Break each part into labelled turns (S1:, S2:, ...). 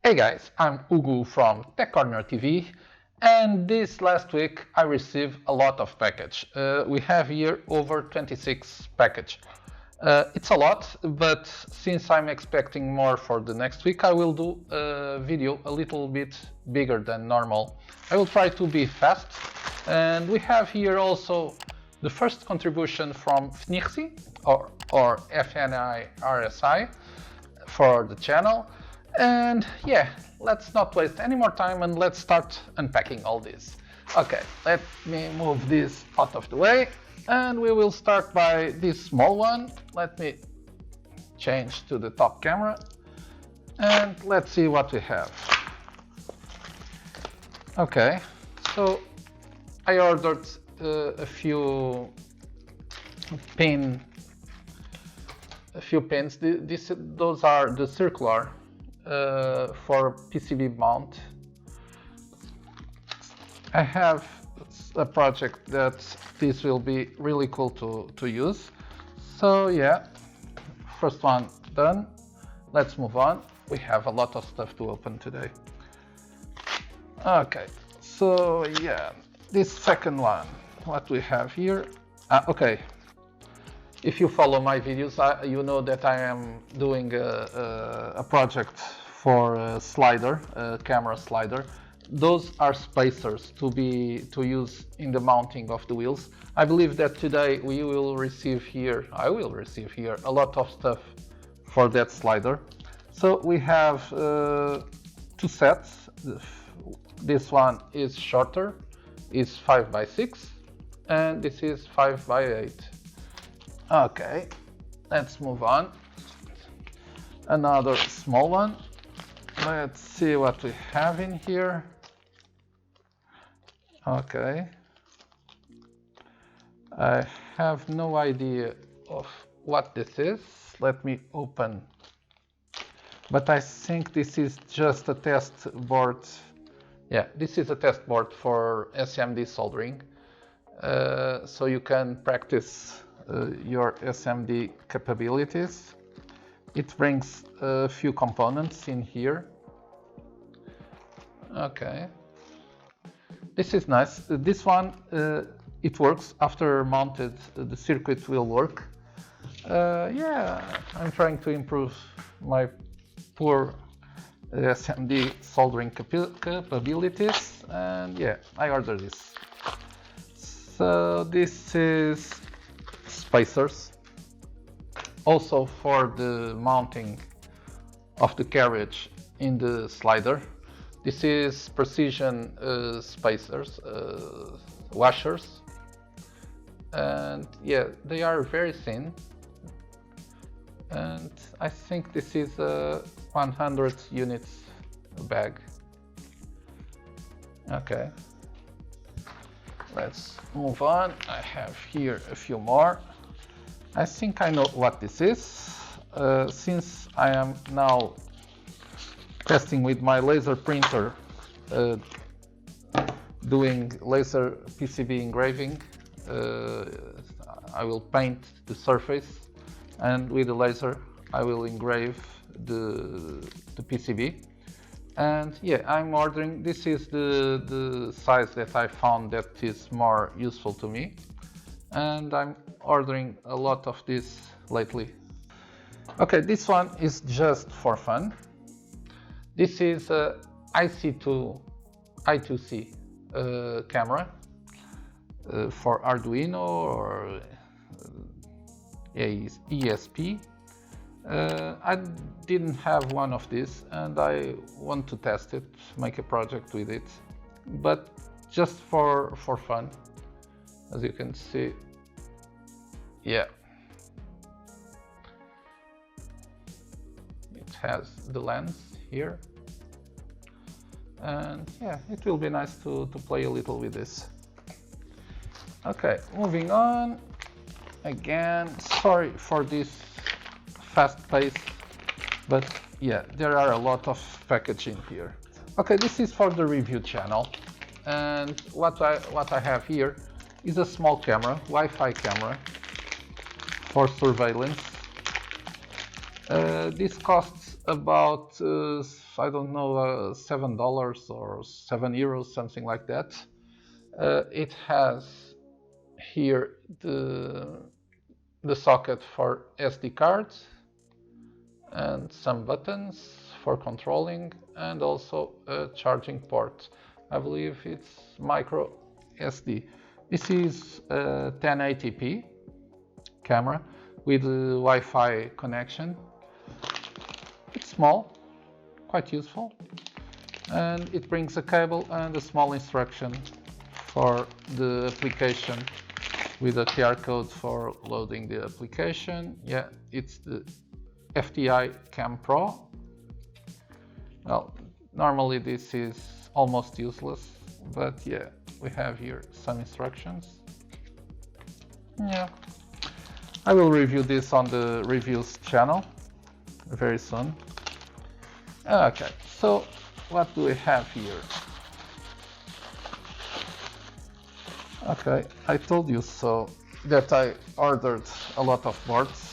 S1: Hey guys, I'm Ugu from TechCornerTV, and this last week I received a lot of package. We have here over 26 package. It's a lot, but since I'm expecting more for the next week, I will do a video a little bit bigger than normal. I will try to be fast, and we have here also the first contribution from FNIRSI or FNIRSI for the channel. And yeah, let's not waste any more time and let's start unpacking all this. Okay, let me move this out of the way and we will start by this small one. Let me change to the top camera and let's see what we have. Okay, so I ordered a few pins. Those are the circular for PCB mount. I have a project that this will be really cool to use. So yeah, first one done. Let's move on. We have a lot of stuff to open today. Okay, so yeah, this second one, what we have here. Okay. If you follow my videos, you know that I am doing a project for a slider, a camera slider. Those are spacers to use in the mounting of the wheels. I believe that today I will receive here a lot of stuff for that slider. So we have two sets. This one is shorter, is 5x6, and this is 5x8. Okay, let's move on. Another small one. Let's see what we have in here. Okay. I have no idea of what this is. Let me open. But I think this is just a test board. Yeah, this is a test board for SMD soldering. So you can practice your SMD capabilities. It brings a few components in here. Okay, this is nice. This one, it works after mounted. The circuit will work. Yeah, I'm trying to improve my poor SMD soldering capabilities, and yeah, I ordered this. So this is spacers, also for the mounting of the carriage in the slider. This is precision spacers, washers, and yeah, they are very thin, and I think this is a 100 units bag. Okay, let's move on. I have here a few more. I think I know what this is. Since I am now testing with my laser printer, doing laser PCB engraving, I will paint the surface, and with the laser I will engrave the PCB. And yeah, I'm ordering. This is the size that I found that is more useful to me, and I'm ordering a lot of this lately. Okay, this one is just for fun. This is a I2C camera for Arduino or ESP. I didn't have one of these and I want to test it, make a project with it, but just for fun. As you can see, yeah, it has the lens here, and yeah, it will be nice to play a little with this. Okay, moving on. Again, sorry for this fast pace, but yeah, there are a lot of packaging here. Okay, this is for the review channel, and what I have here is a small camera, Wi-Fi camera for surveillance. This costs about I don't know, $7 or €7, something like that. It has here the socket for SD cards and some buttons for controlling, and also a charging port. I believe it's micro SD. This is a 1080p camera with a Wi-Fi connection. It's small, quite useful, and it brings a cable and a small instruction for the application with a QR code for loading the application. Yeah, it's the FTI Cam Pro. Well, normally this is almost useless, but yeah, we have here some instructions. Yeah, I will review this on the reviews channel very soon. Okay, so what do we have here? Okay, I told you so that I ordered a lot of boards.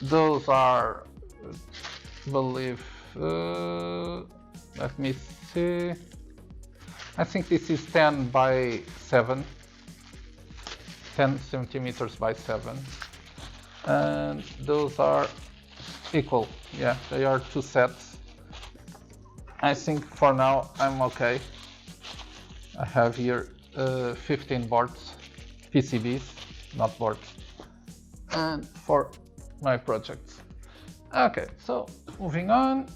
S1: Those are, I believe, let me see, I think this is 10 by 7, 10 centimeters by 7, and those are equal. Yeah, they are 2 sets. I think for now I'm okay. I have here 15 boards, PCBs, not boards, and for my projects. Okay, so moving on.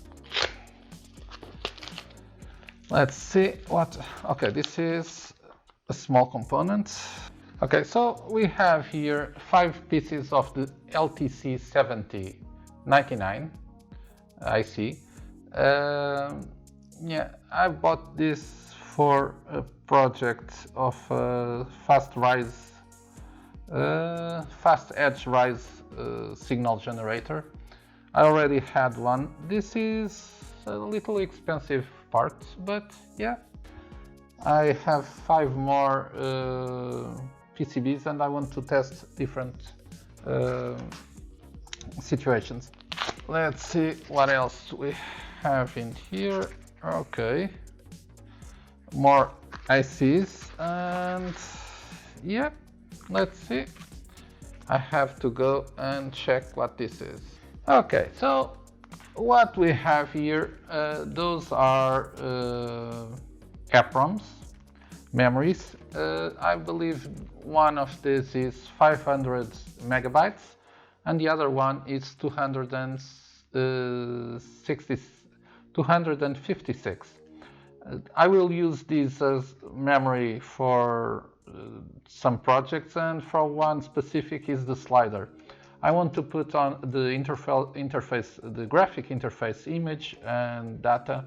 S1: Let's see what, okay, this is a small component. Okay, so we have here 5 pieces of the LTC7099 IC. Yeah, I bought this for a project of fast edge rise signal generator. I already had one. This is a little expensive part, but yeah, I have 5 more PCBs and I want to test different situations. Let's see what else we have in here. Okay, more ICs, and yeah, let's see. I have to go and check what this is. Okay, so what we have here, those are EPROMs, memories. I believe one of these is 500 megabytes and the other one is 256. I will use these as memory for some projects, and for one specific is the slider. I want to put on the interface, the graphic interface image and data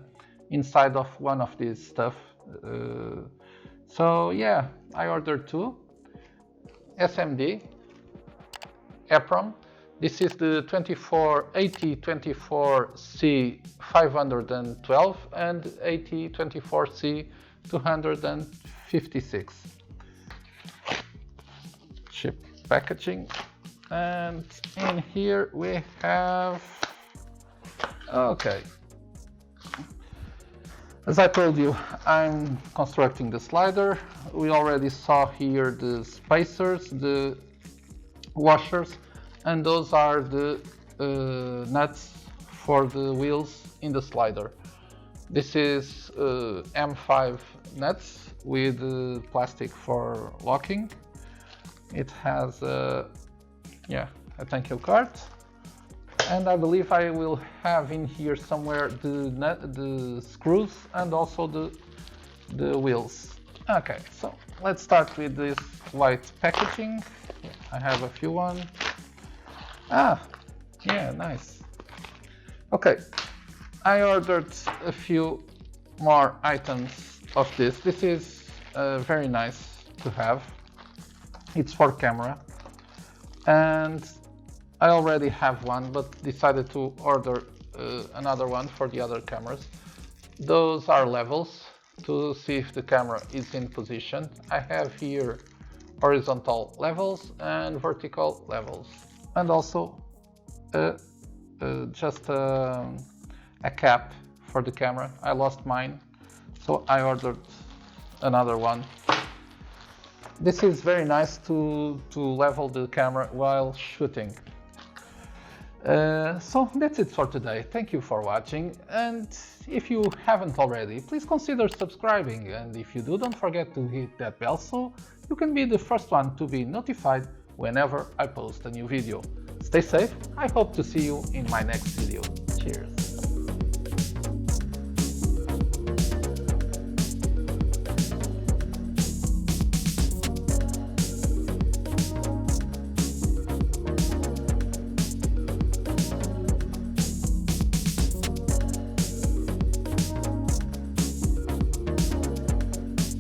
S1: inside of one of these stuff. So yeah, I ordered 2 SMD EPROM. This is the AT24C512 and AT24C256. Chip packaging, and in here we have, okay, as I told you, I'm constructing the slider. We already saw here the spacers, the washers, and those are the nuts for the wheels in the slider. This is M5 nuts with plastic for locking. It has a thank you card, and I believe I will have in here somewhere the screws and also the wheels. Okay, so let's start with this white packaging. I have a few one. Ah, yeah, nice. Okay, I ordered a few more items of this. This is very nice to have. It's for camera, and I already have one, but decided to order another one for the other cameras. Those are levels to see if the camera is in position. I have here horizontal levels and vertical levels, and also a just a cap for the camera. I lost mine, so I ordered another one. This is very nice to level the camera while shooting. So that's it for today. Thank you for watching, and if you haven't already, please consider subscribing, and if you do, don't forget to hit that bell so you can be the first one to be notified whenever I post a new video. Stay safe, I hope to see you in my next video. Cheers!